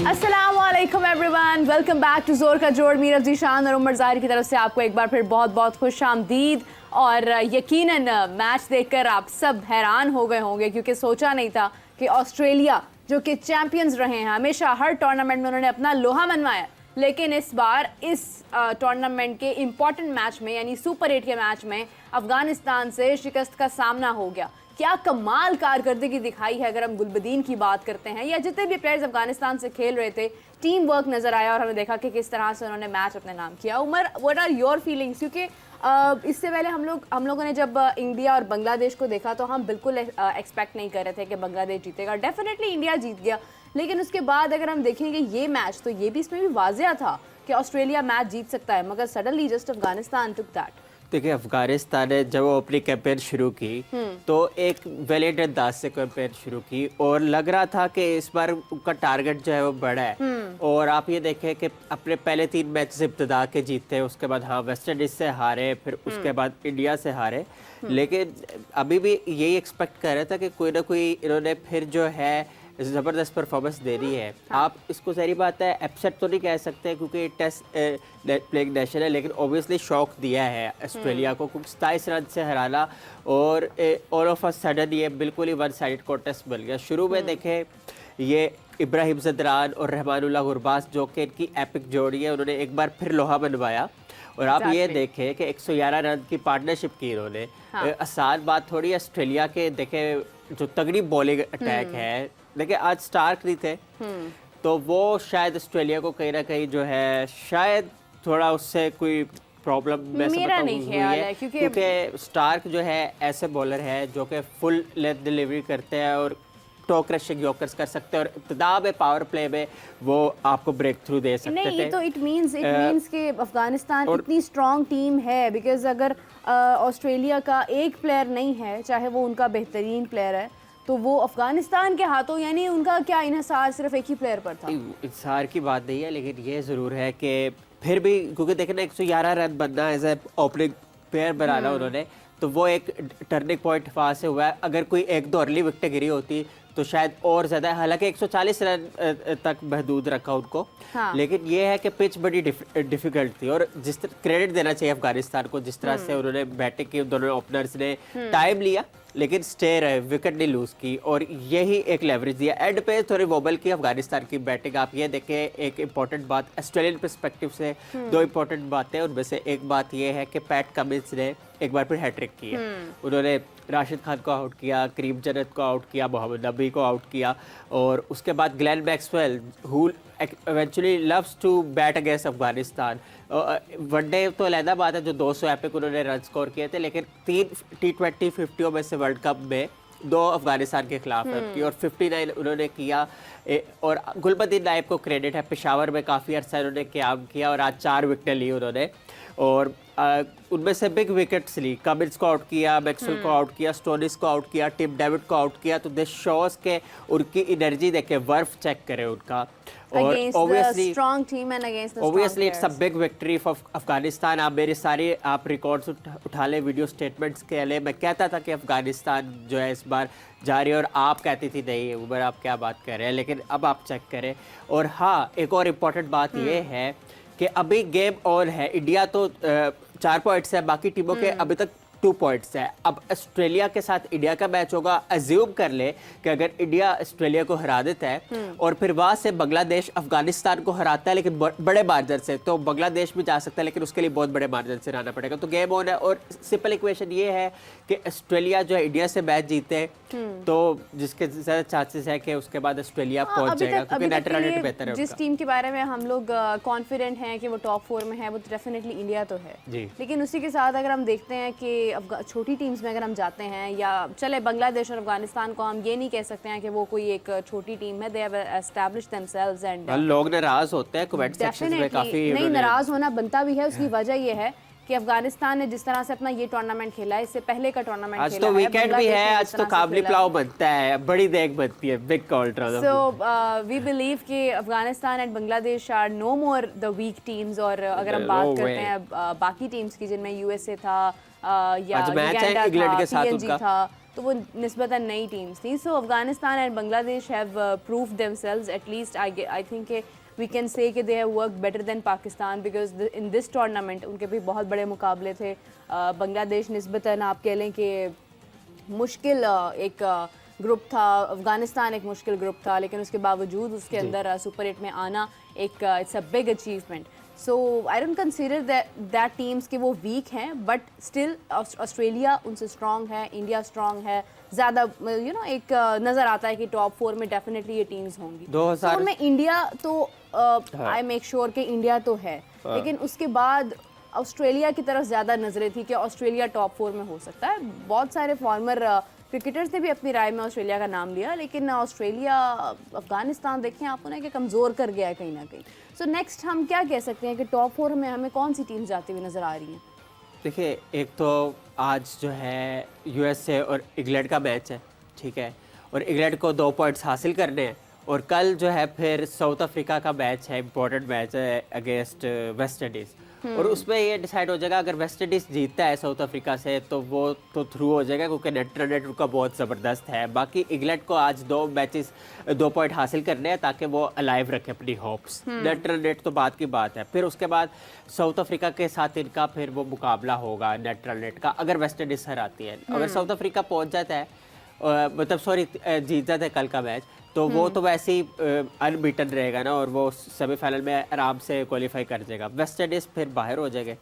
अस्सलामुअलैकुम everyone, welcome back to जोर का जोड़। मीर अफजीशान और उमर ज़ाहिर की तरफ से आपको एक बार फिर बहुत बहुत खुश आमदीद। और यकीनन मैच देखकर आप सब हैरान हो गए होंगे, क्योंकि सोचा नहीं था कि ऑस्ट्रेलिया जो कि चैंपियंस रहे हैं, हमेशा हर टूर्नामेंट में उन्होंने अपना लोहा मनवाया, लेकिन इस बार इस टूर्नामेंट के इम्पॉर्टेंट मैच में यानी सुपर 8 के मैच में अफगानिस्तान से शिकस्त का सामना हो गया। क्या कमाल कारकर्दगी दिखाई है अगर हम गुलबदीन की बात करते हैं, या जितने भी प्लेयर्स अफगानिस्तान से खेल रहे थे, टीम वर्क नजर आया और हमें देखा कि किस तरह से उन्होंने मैच अपने नाम किया। Umar, what are your feelings? क्योंकि इससे पहले हम लोगों ने जब इंडिया और बांग्लादेश को देखा तो हम बिल्कुल एक्सपेक्ट नहीं कर रहे थे कि बांग्लादेश जीतेगा। डेफिनेटली इंडिया जीत गया, लेकिन उसके बाद अगर हम देखेंगे ये मैच, तो ये भी इसमें भी वाज़ेह था कि ऑस्ट्रेलिया मैच जीत सकता है, मगर suddenly just Afghanistan took that. देखिए, अफगानिस्तान ने जब वो अपनी कैंपेन शुरू की तो एक वैलिड अंदाज से कैंपेन शुरू की और लग रहा था कि इस बार उनका टारगेट जो है वो बड़ा है। और आप ये देखें कि अपने पहले 3 मैच इब्तदा के जीते, उसके बाद हाँ वेस्ट इंडीज से हारे, फिर उसके बाद इंडिया से हारे, लेकिन अभी भी यही एक्सपेक्ट कर रहा था कि कोई ना कोई इन्होंने फिर जो है ज़बरदस्त परफॉर्मेंस दे रही है। हाँ। आप इसको सारी बात है अपसेट तो नहीं कह सकते क्योंकि टेस्ट प्लेइंग नेशन है, लेकिन ऑब्वियसली शॉक दिया है ऑस्ट्रेलिया को, कुछ 27 रन से हराना और ऑल ऑफ अ सडन ये बिल्कुल ही वन साइडेड कॉन्टेस्ट बन गया। शुरू में देखें ये इब्राहिम जदरान और रहमानुल्लाह गुरबाज जो कि इनकी एपिक जोड़ी है, उन्होंने एक बार फिर लोहा बनवाया। और आप ये देखें कि 111 रन की पार्टनरशिप की इन्होंने। हाँ। आसान बात थोड़ी ऑस्ट्रेलिया के देखें जो तगड़ी बॉलिंग अटैक है, देखिए आज स्टार्क नहीं थे तो वो शायद ऑस्ट्रेलिया को कहीं ना कहीं जो है शायद थोड़ा उससे कोई प्रॉब्लम मेरा नहीं ख्याल है, क्योंकि स्टार्क जो है ऐसे बॉलर है जो कि फुल लेंथ डिलीवरी करते हैं और टो क्रशिंग यॉर्कर्स कर सकते हैं और इब्तिदा में पावर प्ले में वो आपको ब्रेक थ्रू दे सकते थे। नहीं, तो इट मींस कि अफगानिस्तान इतनी स्ट्रॉन्ग टीम है, बिकॉज अगर ऑस्ट्रेलिया का एक प्लेयर नहीं है, चाहे वो उनका बेहतरीन प्लेयर है, तो वो अफगानिस्तान के हाथों, यानी उनका क्या इन्हिसार सिर्फ एक ही प्लेयर पर था? इंतजार की बात नहीं है, लेकिन ये ज़रूर है कि फिर भी क्योंकि देखें ना 111 रन बनना एज ए ओपनिंग प्लेयर बनाना उन्होंने, तो वो एक टर्निंग पॉइंट वहाँ से हुआ है। अगर कोई 1-2 अर्ली विकेटें गिरी होती तो शायद और ज़्यादा, हालांकि 140 रन तक महदूद रखा उनको। हाँ। लेकिन ये है कि पिच बड़ी डिफिकल्ट थी और जिस तरह क्रेडिट देना चाहिए अफगानिस्तान को, जिस तरह से उन्होंने बैटिंग की, दोनों ओपनर्स ने टाइम लिया लेकिन स्टे रहे, विकेट नहीं लूज की और यही एक लेवरेज दिया। एंड पे थोड़ी वोबल की अफगानिस्तान की बैटिंग। आप ये देखें, एक इंपॉर्टेंट बात ऑस्ट्रेलियन पर्सपेक्टिव से 2 इंपॉर्टेंट बातें, उनमें से एक बात ये है कि पैट कमिंस ने एक बार फिर हैट्रिक की है। उन्होंने राशिद खान को आउट किया, करीम जन्नत को आउट किया, मोहम्मद नबी को आउट किया और उसके बाद Glenn Maxwell who eventually loves to bat against Afghanistan. One day तो अलहदा बात है, जो 200 एपिक उन्होंने रन स्कोर किए थे, लेकिन 3 T20 50 में से वर्ल्ड कप में 2 अफगानिस्तान के खिलाफ रन की और 59 उन्होंने किया। और गुलबदीन नाइब को क्रेडिट है, पेशावर में काफ़ी अर्सा उन्होंने क्याम किया और आज 4 विकेटें ली उन्होंने और उनमें से बिग विकेट्स ली। कमिंस को आउट किया, मैक्सवेल को आउट किया, स्टोनिस को आउट किया, टिम डेविड को आउट किया। तो दिस शोज के उनकी एनर्जी देखे, वर्फ चेक करें उनका। और obviously it's a big victory for Afghanistan. आप मेरे सारे आप रिकॉर्ड्स उठा लें वीडियो स्टेटमेंट्स के लिए। मैं कहता था कि अफगानिस्तान जो है इस बार जा रही है और आप कहती थी नहीं उमर आप क्या बात कर रहे हैं, लेकिन अब आप चेक करें। और हाँ, एक और इम्पॉर्टेंट बात ये है कि अभी गेम ऑन है। इंडिया तो 4 पॉइंट्स है, बाकी टीमों के अभी तक 2 पॉइंट्स है। अब ऑस्ट्रेलिया के साथ इंडिया का मैच होगा। अज्यूम कर ले कि अगर इंडिया ऑस्ट्रेलिया को हरा देता है और फिर वहां से बांग्लादेश अफगानिस्तान को हराता है, लेकिन बड़े मार्जिन से, तो बांग्लादेश भी जा सकता है, लेकिन उसके लिए बहुत बड़े मार्जिन से हराना पड़ेगा। तो गेम ऑन है और सिंपल इक्वेशन ये है कि ऑस्ट्रेलिया जो है इंडिया से मैच जीते तो जिसके ज्यादा चांसेस है कि उसके बाद ऑस्ट्रेलिया पहुंच जाएगा, क्योंकि नेट रन रेट बेहतर है। जिस टीम के बारे में हम लोग कॉन्फिडेंट हैं कि वो टॉप 4 में है, वो डेफिनेटली इंडिया तो है जी। लेकिन उसी के साथ अगर हम देखते हैं कि छोटी टीम्स में अगर हम जाते हैं, या चले बांग्लादेश और अफगानिस्तान को हम ये नहीं कह सकते हैं कि वो कोई एक छोटी टीम है, they have established themselves and लोग नाराज होते हैं कमेंट सेक्शन में काफी। नहीं, नाराज होना बनता भी है। उसकी वजह ये है कि अफगानिस्तान ने जिस तरह से अपना ये टूर्नामेंट खेला है, इससे पहले का टूर्नामेंट आज तो वीकेंड भी है, आज तो काबली पुलाव बनता है, बड़ी देग बनती है, बिग कॉल्ट्रा। सो वी बिलीव कि Afghanistan and Bangladesh are no more the weak teams. और अगर हम बात करते हैं बाकी टीम्स की, जिनमें यूएसए था या युगांडा था, PNG था, तो वो निस्बतन नई टीम्स थी. So Afghanistan and Bangladesh have proved themselves, at least I think we can say कि they have work better than Pakistan, because in this tournament उनके भी बहुत बड़े मुकाबले थे. बांग्लादेश निस्बतन आप कह लें कि मुश्किल एक ग्रुप था, अफगानिस्तान एक मुश्किल ग्रुप था, लेकिन उसके बावजूद उसके अंदर सुपर 8 में आना एक it's a big achievement. So I don't consider that teams कि वो वीक हैं, बट स्टिल ऑस्ट्रेलिया उनसे स्ट्रॉन्ग है, इंडिया स्ट्रॉन्ग है ज़्यादा. एक नज़र आता है कि टॉप 4 में डेफिनेटली ये टीम्स होंगी. 2000 में इंडिया तो आई मेक श्योर कि इंडिया तो है, लेकिन उसके बाद ऑस्ट्रेलिया की तरफ ज़्यादा नज़रें थी कि ऑस्ट्रेलिया टॉप 4 में हो सकता है. बहुत सारे फॉर्मर क्रिकेटर्स ने भी अपनी राय में ऑस्ट्रेलिया का नाम लिया, लेकिन ऑस्ट्रेलिया अफगानिस्तान देखें आप उन्हें कि कमज़ोर कर गया है कहीं ना कहीं. सो नेक्स्ट हम क्या कह सकते हैं कि टॉप 4 में हमें कौन सी टीम जाती हुई नज़र आ रही हैं? देखिए, एक तो आज जो है यूएसए और इंग्लैंड का मैच है, ठीक है, और इंग्लैंड को 2 पॉइंट्स हासिल करने हैं, और कल जो है फिर साउथ अफ्रीका का मैच है, इंपॉर्टेंट मैच है अगेंस्ट वेस्ट इंडीज़, और उसमें ये डिसाइड हो जाएगा अगर वेस्ट इंडीज़ जीतता है साउथ अफ्रीका से तो वो तो थ्रू हो जाएगा, क्योंकि नेट रन रेट उनका बहुत ज़बरदस्त है. बाकी इंग्लैंड को आज 2 पॉइंट हासिल करने हैं ताकि वो अलाइव रखे अपनी होप्स. नेट रन रेट तो बात की बात है. फिर उसके बाद साउथ अफ्रीका के साथ इनका फिर वो मुकाबला होगा नेट रन रेट का, अगर वेस्ट इंडीज़ हराती है. अगर साउथ अफ्रीका पहुँच जाता है, मतलब सॉरी जीत जाता है कल का मैच, तो वो तो वैसे ही अनबीटन रहेगा ना, और वो सेमीफाइनल में आराम से क्वालिफाई कर जाएगा. वेस्ट इंडीज़ फिर बाहर हो जाएंगे.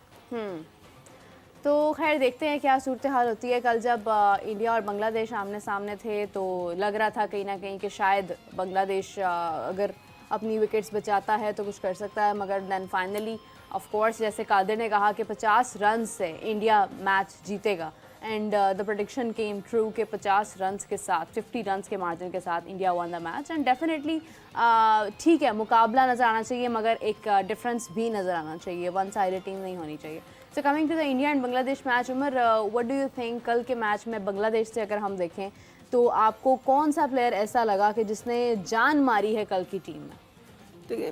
तो खैर देखते हैं क्या सूरत हाल होती है. कल जब इंडिया और बांग्लादेश आमने सामने थे तो लग रहा था कहीं ना कहीं कि शायद बांग्लादेश अगर अपनी विकेट्स बचाता है तो कुछ कर सकता है, मगर देन फाइनली ऑफ कोर्स जैसे कादिर ने कहा कि 50 रन से इंडिया मैच जीतेगा, and the prediction came true के 50 रन्स के साथ 50 रन्स के मार्जिन के साथ India one the match. And definitely ठीक है, मुकाबला नज़र आना चाहिए, मगर एक डिफरेंस भी नज़र आना चाहिए, वन साइडेड टीम नहीं होनी चाहिए. So coming to the India and Bangladesh match, Umar what do you think कल के मैच में बांग्लादेश से अगर हम देखें तो आपको कौन सा प्लेयर ऐसा लगा कि जिसने जान मारी है कल की टीम में? देखिए,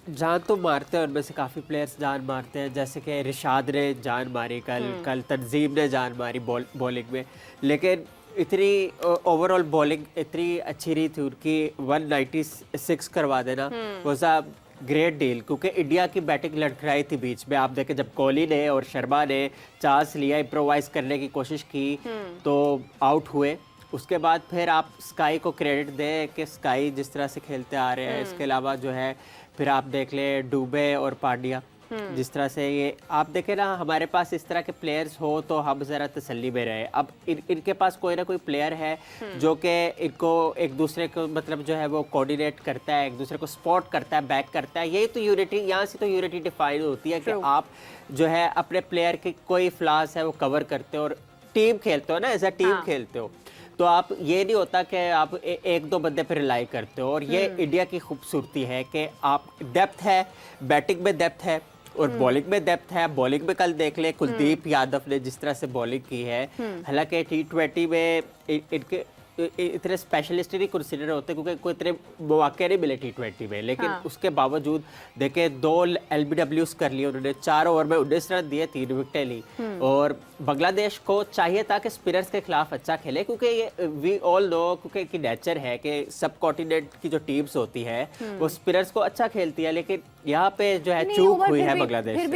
जान तो मारते हैं, उनमें से काफ़ी प्लेयर्स जान मारते हैं, जैसे कि रिशाद ने जान मारी कल तंजीम ने जान मारी बॉलिंग में, लेकिन इतनी ओवरऑल बॉलिंग इतनी अच्छी रही थी उनकी. 196 करवा देना वाज अ ग्रेट डील, क्योंकि इंडिया की बैटिंग लड़खड़ाई थी बीच में. आप देखें जब कोहली ने और शर्मा ने चांस लिया, इम्प्रोवाइज करने की कोशिश की तो आउट हुए. उसके बाद फिर आप स्काई को क्रेडिट दें कि स्काई जिस तरह से खेलते आ रहे हैं. इसके अलावा जो है फिर आप देख लें डुबे और पांड्या, जिस तरह से ये आप देखें ना, हमारे पास इस तरह के प्लेयर्स हो तो हम ज़रा तसल्ली में रहे. अब इनके पास कोई ना कोई प्लेयर है जो कि इनको एक दूसरे को मतलब जो है वो कोऑर्डिनेट करता है, एक दूसरे को सपोर्ट करता है, बैक करता है. यही तो यूनिटी, यहाँ से तो यूनिटी डिफाइन होती है कि आप जो है अपने प्लेयर की कोई फ्लॉस है वो कवर करते हो और टीम खेलते हो ना, एज अ टीम खेलते हो. तो आप ये नहीं होता कि आप एक दो बंदे पर रिलाई करते हो. और ये इंडिया की खूबसूरती है कि आप डेप्थ है, बैटिंग में डेप्थ है और बॉलिंग में डेप्थ है. बॉलिंग में कल देख ले कुलदीप यादव ने जिस तरह से बॉलिंग की है, हालांकि T20 में इनके इतने स्पेशलिस्ट नहीं कंसिडर होते क्योंकि कोई इतने मौके नहीं मिले T20 में, लेकिन उसके बावजूद देखे 2 LBWs कर लिए उन्होंने. 4 ओवर में 19 रन दिए, 3 विकेटें ली. और बांग्लादेश को चाहिए था कि स्पिनर्स के खिलाफ अच्छा खेले, क्योंकि ये वी ऑल नो, क्योंकि इनकी नेचर है कि सब कॉन्टिनेंट की जो टीम्स होती है वो स्पिनर्स को अच्छा खेलती है, लेकिन यहाँ पे जो है चूक हुई है बांग्लादेश से.